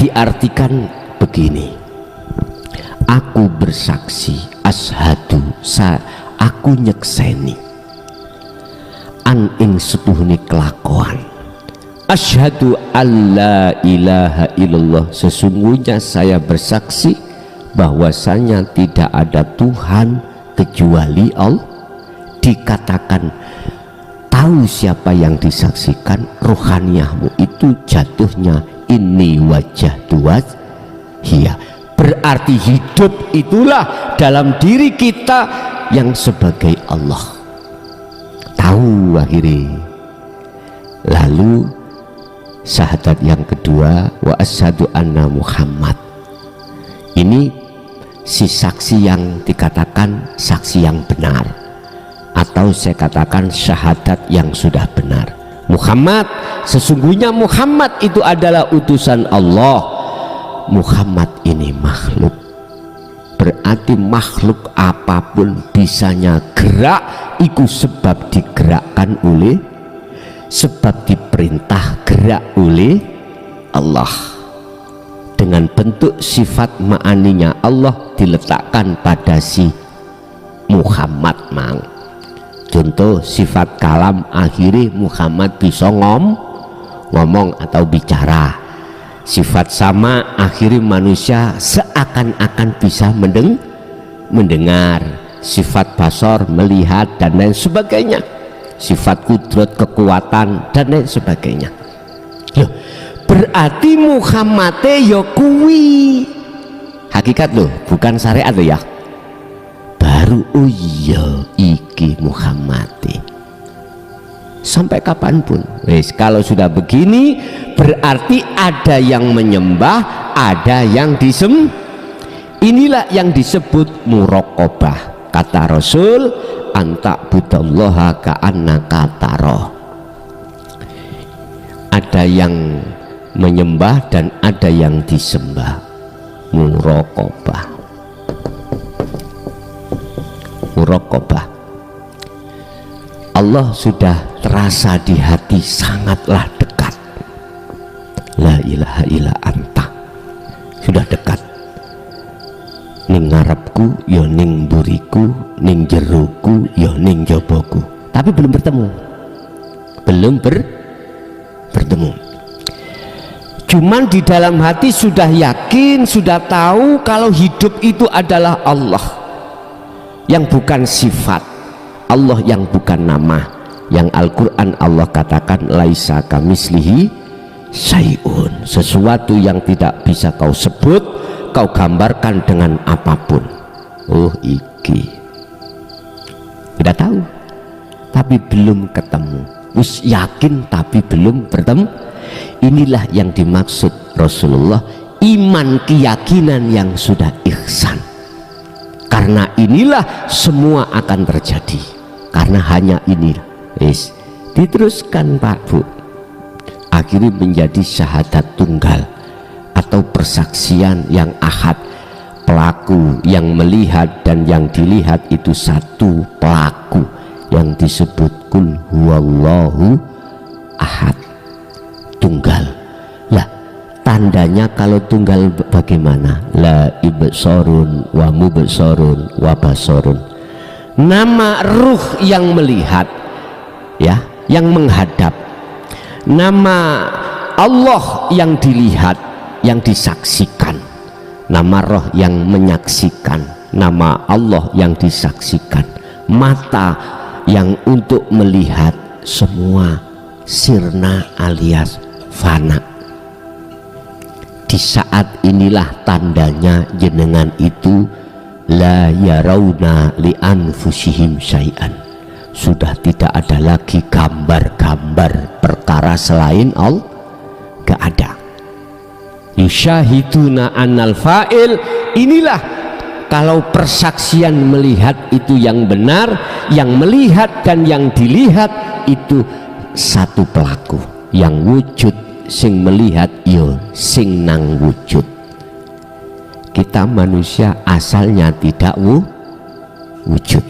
diartikan begini, aku bersaksi, ashadu, aku nyekseni an ing setuhni kelakuan, asyhadu alla ilaha illallah, sesungguhnya saya bersaksi bahwasanya tidak ada Tuhan kecuali Allah. Dikatakan tahu siapa yang disaksikan, rohaniyahmu itu jatuhnya ini wajah dua hiya, berarti hidup itulah dalam diri kita yang sebagai Allah. Tahu akhirnya. Lalu syahadat yang kedua, wa asyhadu anna Muhammad, ini si saksi yang dikatakan saksi yang benar, atau saya katakan syahadat yang sudah benar. Muhammad, sesungguhnya Muhammad itu adalah utusan Allah. Muhammad ini makhluk, berarti makhluk apapun bisanya gerak itu sebab digerakkan oleh, sebab diperintah gerak oleh Allah. Dengan bentuk sifat ma'aninya Allah diletakkan pada si Muhammad mang. Contoh sifat kalam, akhirnya Muhammad bisa ngomong atau bicara. Sifat sama, akhirnya manusia seakan-akan bisa mendengar. Sifat basor, melihat dan lain sebagainya. Sifat kudrat, kekuatan dan lain sebagainya. Loh, berarti Muhammad ya kuwi hakikat loh, bukan syariat loh ya. Baru oh iya iki Muhammad. Sampai kapanpun wes, kalau sudah begini berarti ada yang menyembah, ada yang inilah yang disebut muraqabah. Kata Rasul, anta budallaha ka'annaka tarahu. Ada yang menyembah dan ada yang disembah. Muraqabah. Muraqabah. Allah sudah terasa di hati, sangatlah dekat. La ilaha illa anta, sudah dekat. Ning ngarepku ya ning mburiku, ning jeruku ya ning joboku, tapi belum bertemu, belum bertemu. Cuman di dalam hati sudah yakin, sudah tahu kalau hidup itu adalah Allah yang bukan sifat, Allah yang bukan nama. Yang Al-Quran Allah katakan laisa kamislihi syai'un, sesuatu yang tidak bisa kau sebut, kau gambarkan dengan apapun. Oh iki sudah tahu tapi belum ketemu, wis yakin tapi belum bertemu. Inilah yang dimaksud Rasulullah, iman keyakinan yang sudah ihsan. Karena inilah semua akan terjadi, karena hanya inilah. Wis diteruskan Pak Bu, akhirnya menjadi syahadat tunggal atau persaksian yang ahad. Pelaku yang melihat dan yang dilihat itu satu pelaku yang disebut kul huwallahu ahad, tunggal. Lah tandanya kalau tunggal bagaimana? La ibsorun wa mubsorun wa basorun. Nama ruh yang melihat, ya, yang menghadap. Nama Allah yang dilihat, yang disaksikan. Nama roh yang menyaksikan, nama Allah yang disaksikan. Mata yang untuk melihat, semua sirna alias fana. Di saat inilah tandanya jenengan itu la yarawna li anfusihim syai'an, sudah tidak ada lagi gambar-gambar perkara selain Allah, gak ada. Yusyahiduna annal fa'il, inilah kalau persaksian melihat itu yang benar, yang melihat dan yang dilihat itu satu pelaku, yang wujud sing melihat yo sing nang wujud. Kita manusia asalnya tidak wujud,